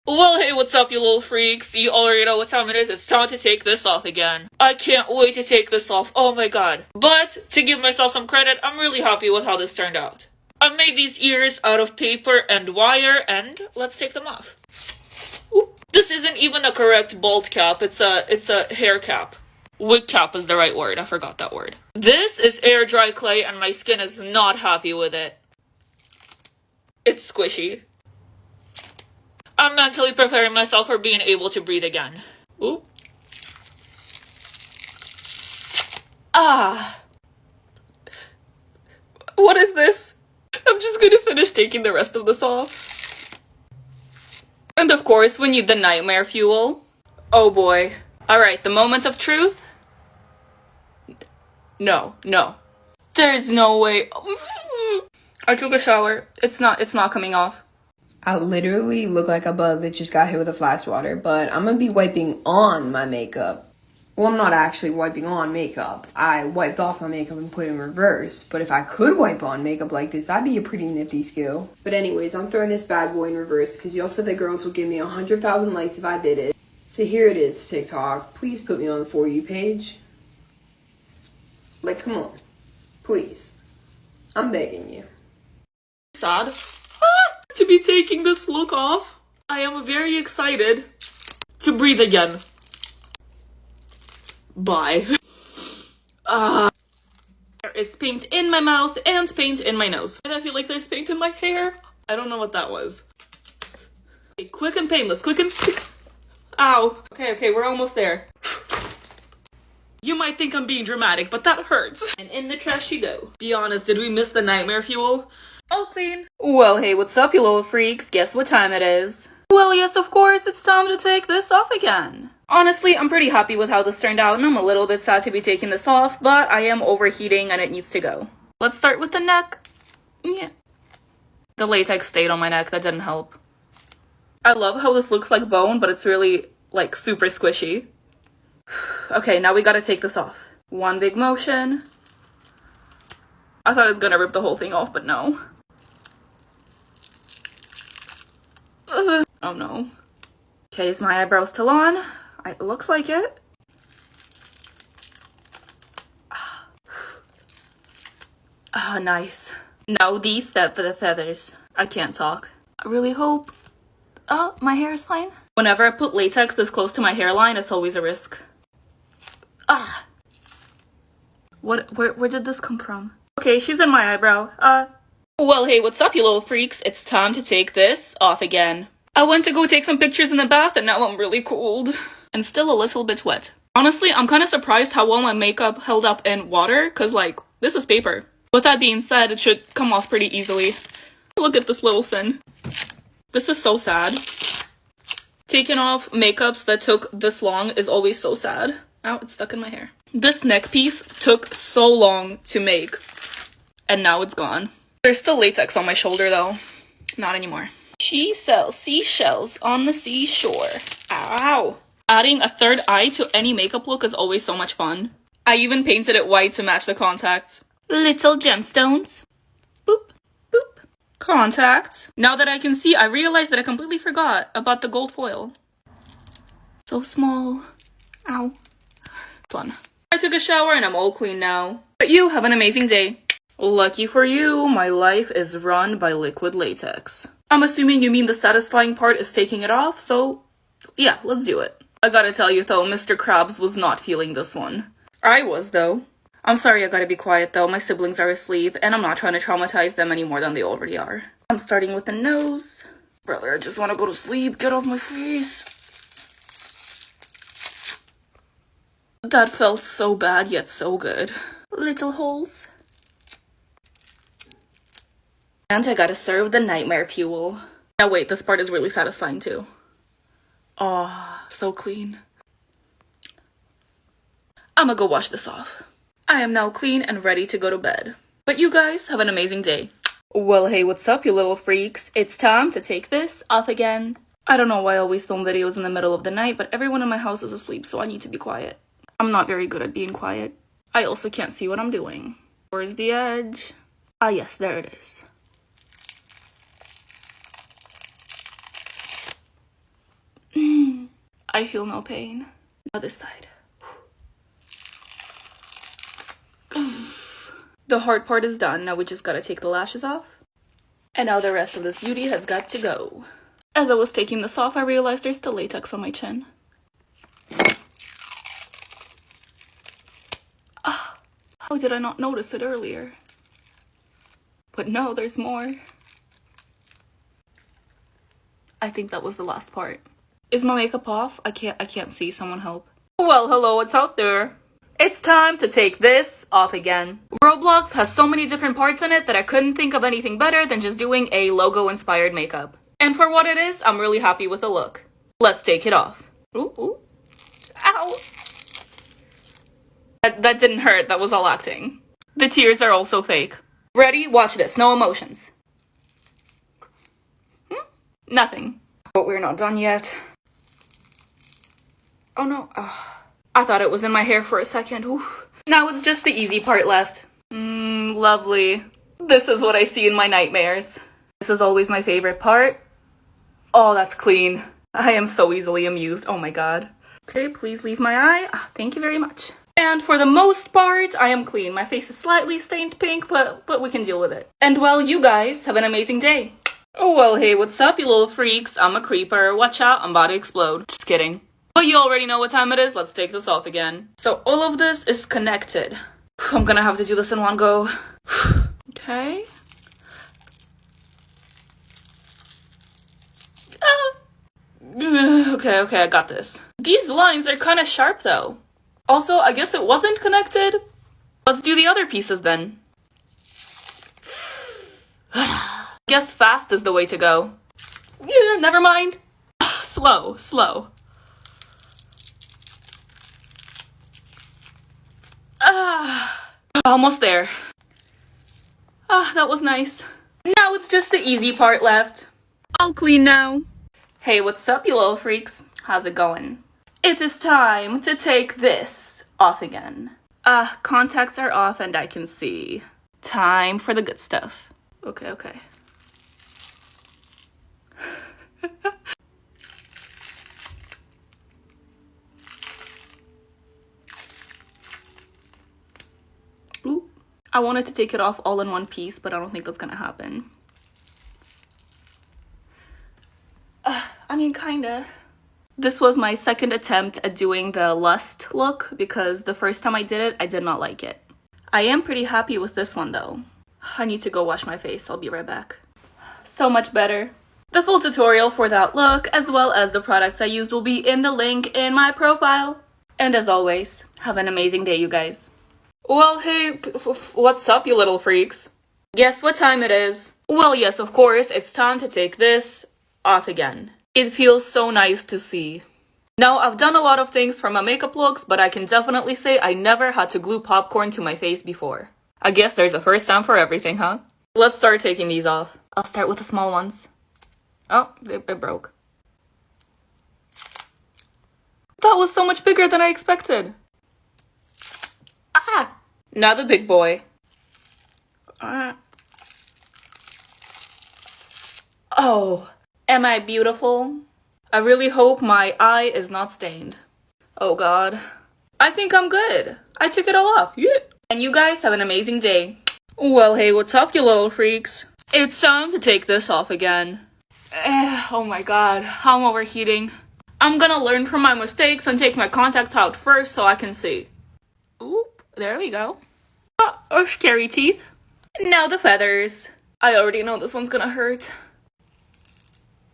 Well, hey, what's up, you little freaks? You already know what time it is. It's time to take this off again. I can't wait to take this off. Oh my god. But, to give myself some credit, I'm really happy with how this turned out. I made these ears out of paper and wire, and let's take them off. Ooh. This isn't even a correct bald cap. It's a hair cap. Wig cap is the right word. I forgot that word. This is air dry clay, and my skin is not happy with it. It's squishy. I'm mentally preparing myself for being able to breathe again. Ooh. Ah. What is this? I'm just gonna finish taking the rest of this off. And of course, we need the nightmare fuel. Oh boy. Alright, the moment of truth. No. There's no way. I took a shower. It's not coming off. I literally look like a bug that just got hit with a fly swatter, but I'm gonna be wiping on my makeup. Well, I'm not actually wiping on makeup. I wiped off my makeup and put it in reverse. But if I could wipe on makeup like this, that'd be a pretty nifty skill. But anyways, I'm throwing this bad boy in reverse because y'all said that girls would give me 100,000 likes if I did it. So here it is, TikTok. Please put me on the For You page. Like, come on. Please. I'm begging you. Sad to be taking this look off. I am very excited to breathe again. Bye. There is paint in my mouth and paint in my nose. And I feel like there's paint in my hair. I don't know what that was. Okay, quick and painless. Quick and... Ow. Okay, we're almost there. You might think I'm being dramatic, but that hurts. And in the trash you go. Be honest, did we miss the nightmare fuel? All clean. Well, hey, what's up, you little freaks? Guess what time it is? Well, yes, of course, it's time to take this off again. Honestly, I'm pretty happy with how this turned out, and I'm a little bit sad to be taking this off, but I am overheating and it needs to go. Let's start with the neck. Yeah. The latex stayed on my neck, that didn't help. I love how this looks like bone, but it's really, like, super squishy. Okay, now we gotta take this off. One big motion. I thought it was gonna rip the whole thing off, but no. Oh no. Okay, is my eyebrow still on? It looks like it. Ah, nice. Now these for the feathers. I can't talk. I really hope. Oh, my hair is fine. Whenever I put latex this close to my hairline, it's always a risk. Ah. Where did this come from? Okay, she's in my eyebrow. Well, hey, what's up, you little freaks? It's time to take this off again. I went to go take some pictures in the bath, and now I'm really cold. And still a little bit wet. Honestly, I'm kind of surprised how well my makeup held up in water, because, like, this is paper. With that being said, it should come off pretty easily. Look at this little fin. This is so sad. Taking off makeups that took this long is always so sad. Ow, it's stuck in my hair. This neck piece took so long to make, and now it's gone. There's still latex on my shoulder, though. Not anymore. She sells seashells on the seashore. Ow. Adding a third eye to any makeup look is always so much fun. I even painted it white to match the contacts. Little gemstones. Boop, boop. Contacts. Now that I can see, I realized that I completely forgot about the gold foil. So small. Ow. Fun. I took a shower and I'm all clean now. But you have an amazing day. Lucky for you, my life is run by liquid latex. I'm assuming you mean the satisfying part is taking it off, so yeah, let's do it. I gotta tell you though, Mr. Krabs was not feeling this one. I was though. I'm sorry, I gotta be quiet though, my siblings are asleep, and I'm not trying to traumatize them any more than they already are. I'm starting with the nose. Brother, I just wanna go to sleep, get off my face. That felt so bad, yet so good. Little holes. And I gotta serve the nightmare fuel. Now wait, this part is really satisfying too. Aw, so clean. I'ma go wash this off. I am now clean and ready to go to bed. But you guys have an amazing day. Well, hey, what's up, you little freaks? It's time to take this off again. I don't know why I always film videos in the middle of the night, but everyone in my house is asleep, so I need to be quiet. I'm not very good at being quiet. I also can't see what I'm doing. Where's the edge? Ah, yes, there it is. I feel no pain. Now this side. The hard part is done. Now we just gotta take the lashes off. And now the rest of this beauty has got to go. As I was taking this off, I realized there's still latex on my chin. Ah, how did I not notice it earlier? But no, there's more. I think that was the last part. Is my makeup off? I can't see. Someone help. Well, hello, what's out there? It's time to take this off again. Roblox has so many different parts in it that I couldn't think of anything better than just doing a logo-inspired makeup. And for what it is, I'm really happy with the look. Let's take it off. Ooh, ooh. Ow! That didn't hurt, that was all acting. The tears are also fake. Ready? Watch this, no emotions. Nothing. But we're not done yet. Oh no. I thought it was in my hair for a second. Ooh. Now it's just the easy part left. Lovely. This is what I see in my nightmares. This is always my favorite part. Oh, that's clean. I am so easily amused. Oh my god. Okay, please leave my eye. Thank you very much. And for the most part, I am clean. My face is slightly stained pink, but we can deal with it. And well, you guys have an amazing day. Oh, well, hey, what's up, you little freaks? I'm a creeper. Watch out, I'm about to explode. Just kidding. But you already know what time it is. Let's take this off again. So all of this is connected. I'm gonna have to do this in one go. Okay. Okay, I got this. These lines are kind of sharp though. Also, I guess it wasn't connected. Let's do the other pieces then. Guess fast is the way to go. Yeah, never mind. Slow. Almost there. That was nice. Now it's just the easy part left. All clean now. Hey, what's up, you little freaks? How's it going? It is time to take this off again. Contacts are off and I can see. Time for the good stuff. Okay. Ooh. I wanted to take it off all in one piece, but I don't think that's gonna happen. I mean, kinda. This was my second attempt at doing the lust look because the first time I did it, I did not like it. I am pretty happy with this one though. I need to go wash my face. I'll be right back. So much better. The full tutorial for that look, as well as the products I used, will be in the link in my profile. And as always, have an amazing day, you guys. Well, hey, what's up, you little freaks? Guess what time it is? Well, yes, of course, it's time to take this off again. It feels so nice to see. Now, I've done a lot of things for my makeup looks, but I can definitely say I never had to glue popcorn to my face before. I guess there's a first time for everything, huh? Let's start taking these off. I'll start with the small ones. Oh, it broke. That was so much bigger than I expected. Now the big boy. Oh, am I beautiful? I really hope my eye is not stained. Oh god. I think I'm good. I took it all off. Yeah. And you guys have an amazing day. Well, hey, what's up, you little freaks? It's time to take this off again. Oh my god, I'm overheating. I'm gonna learn from my mistakes and take my contacts out first so I can see. Oop, there we go. Oh, scary teeth. Now the feathers. I already know this one's gonna hurt.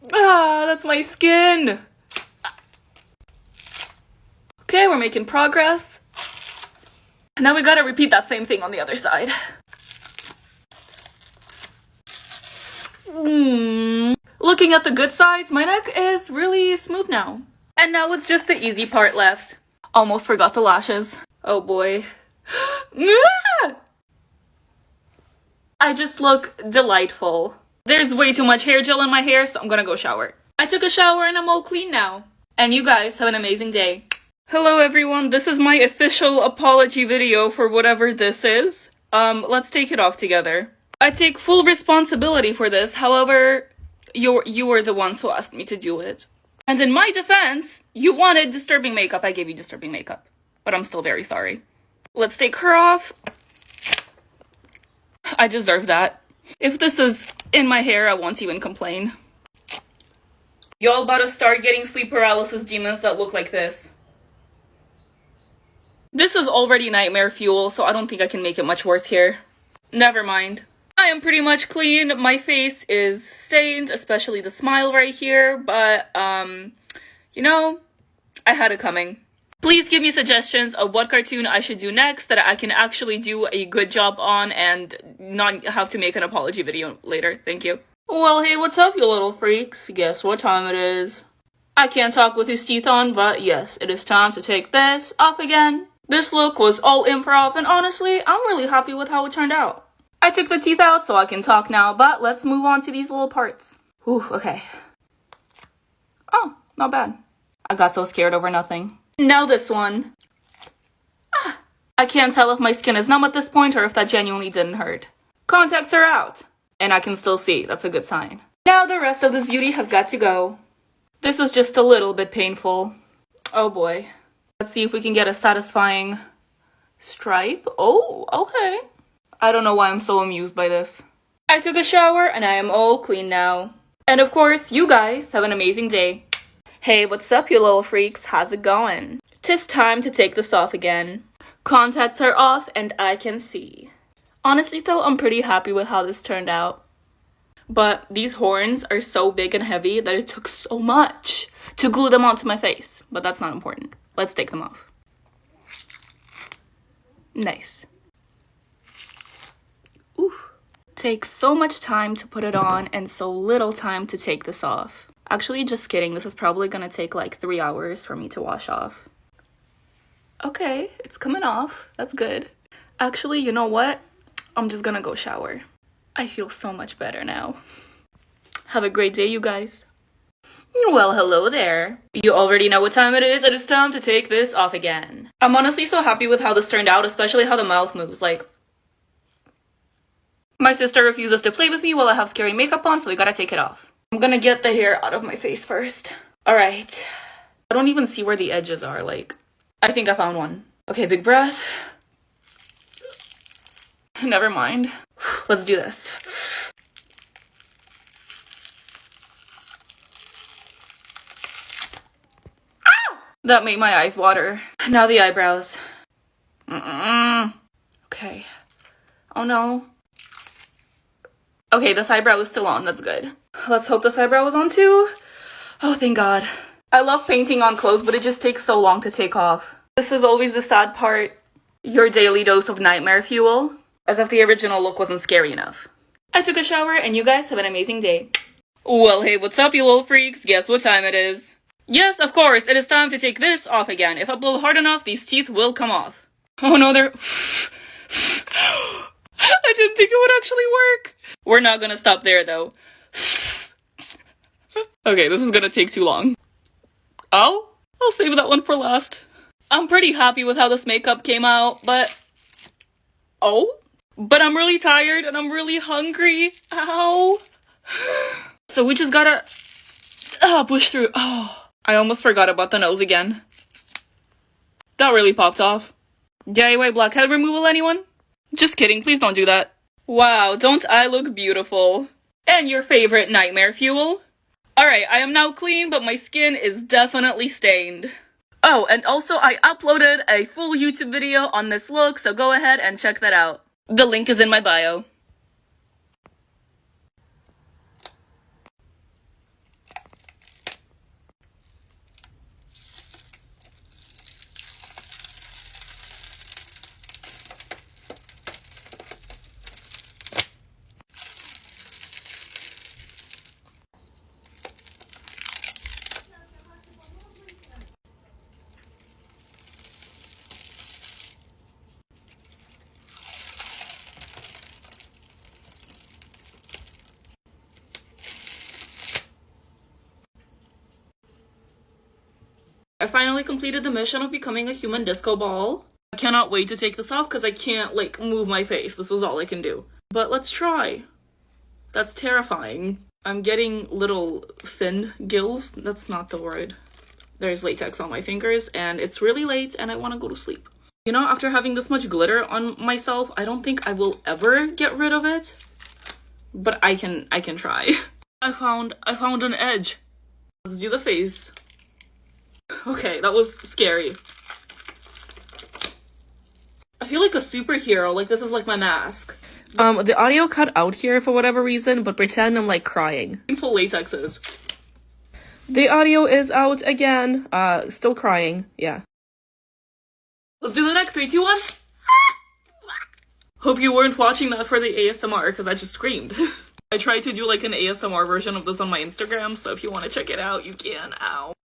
That's my skin. Okay, we're making progress. Now we gotta repeat that same thing on the other side. Looking at the good sides, my neck is really smooth now. And now it's just the easy part left. Almost forgot the lashes. Oh boy. I just look delightful. There's way too much hair gel in my hair, so I'm gonna go shower. I took a shower and I'm all clean now. And you guys have an amazing day. Hello everyone, this is my official apology video for whatever this is. Let's take it off together. I take full responsibility for this, however, you were the ones who asked me to do it. And in my defense, you wanted disturbing makeup. I gave you disturbing makeup. But I'm still very sorry. Let's take her off. I deserve that. If this is in my hair, I won't even complain. Y'all about to start getting sleep paralysis demons that look like this. This is already nightmare fuel, so I don't think I can make it much worse here. Never mind. I am pretty much clean. My face is stained, especially the smile right here, but, you know, I had it coming. Please give me suggestions of what cartoon I should do next that I can actually do a good job on and not have to make an apology video later. Thank you. Well, hey, what's up, you little freaks? Guess what time it is? I can't talk with his teeth on, but yes, it is time to take this off again. This look was all improv, and honestly, I'm really happy with how it turned out. I took the teeth out so I can talk now, but let's move on to these little parts. Whew, okay. Oh, not bad. I got so scared over nothing. Now this one. I can't tell if my skin is numb at this point or if that genuinely didn't hurt. Contacts are out. And I can still see. That's a good sign. Now the rest of this beauty has got to go. This is just a little bit painful. Oh boy. Let's see if we can get a satisfying stripe. Oh, okay. I don't know why I'm so amused by this. I took a shower and I am all clean now. And of course, you guys have an amazing day. Hey, what's up, you little freaks? How's it going? 'Tis time to take this off again. Contacts are off and I can see. Honestly though, I'm pretty happy with how this turned out. But these horns are so big and heavy that it took so much to glue them onto my face. But that's not important. Let's take them off. Nice. Ooh. Takes so much time to put it on and so little time to take this off. Actually, just kidding. This is probably gonna take like 3 hours for me to wash off. Okay, it's coming off. That's good. Actually, you know what? I'm just gonna go shower. I feel so much better now. Have a great day, you guys. Well, hello there. You already know what time it is. It is time to take this off again. I'm honestly so happy with how this turned out, especially how the mouth moves. Like, my sister refuses to play with me while I have scary makeup on, so we gotta take it off. I'm gonna get the hair out of my face first. Alright. I don't even see where the edges are, like. I think I found one. Okay, big breath. Never mind. Let's do this. Ow! That made my eyes water. Now the eyebrows. Okay. Oh no. Okay, this eyebrow is still on. That's good. Let's hope this eyebrow is on too. Oh, thank God. I love painting on clothes, but it just takes so long to take off. This is always the sad part. Your daily dose of nightmare fuel. As if the original look wasn't scary enough. I took a shower and you guys have an amazing day. Well, hey, what's up, you little freaks? Guess what time it is? Yes, of course, it is time to take this off again. If I blow hard enough, these teeth will come off. Oh no, they're... I didn't think it would actually work. We're not gonna stop there, though. Okay, this is gonna take too long. Oh, I'll save that one for last. I'm pretty happy with how this makeup came out, but... Oh? But I'm really tired and I'm really hungry. Ow. So we just gotta... push through. Oh, I almost forgot about the nose again. That really popped off. DIY blackhead removal, anyone? Just kidding, please don't do that. Wow, don't I look beautiful? And your favorite nightmare fuel? Alright, I am now clean, but my skin is definitely stained. Oh, and also I uploaded a full YouTube video on this look, so go ahead and check that out. The link is in my bio. I finally completed the mission of becoming a human disco ball. I cannot wait to take this off because I can't, like, move my face. This is all I can do. But let's try. That's terrifying. I'm getting little fin gills. That's not the word. There's latex on my fingers and it's really late and I want to go to sleep. You know, after having this much glitter on myself, I don't think I will ever get rid of it. But I can try. I found an edge. Let's do the face. Okay, that was scary. I feel like a superhero, like this is like my mask. The audio cut out here for whatever reason, but pretend I'm like crying. Painful latexes. The audio is out again. Still crying, yeah. Let's do the neck, 3, 2, 1. Hope you weren't watching that for the ASMR, because I just screamed. I tried to do like an ASMR version of this on my Instagram, so if you want to check it out, you can. Ow.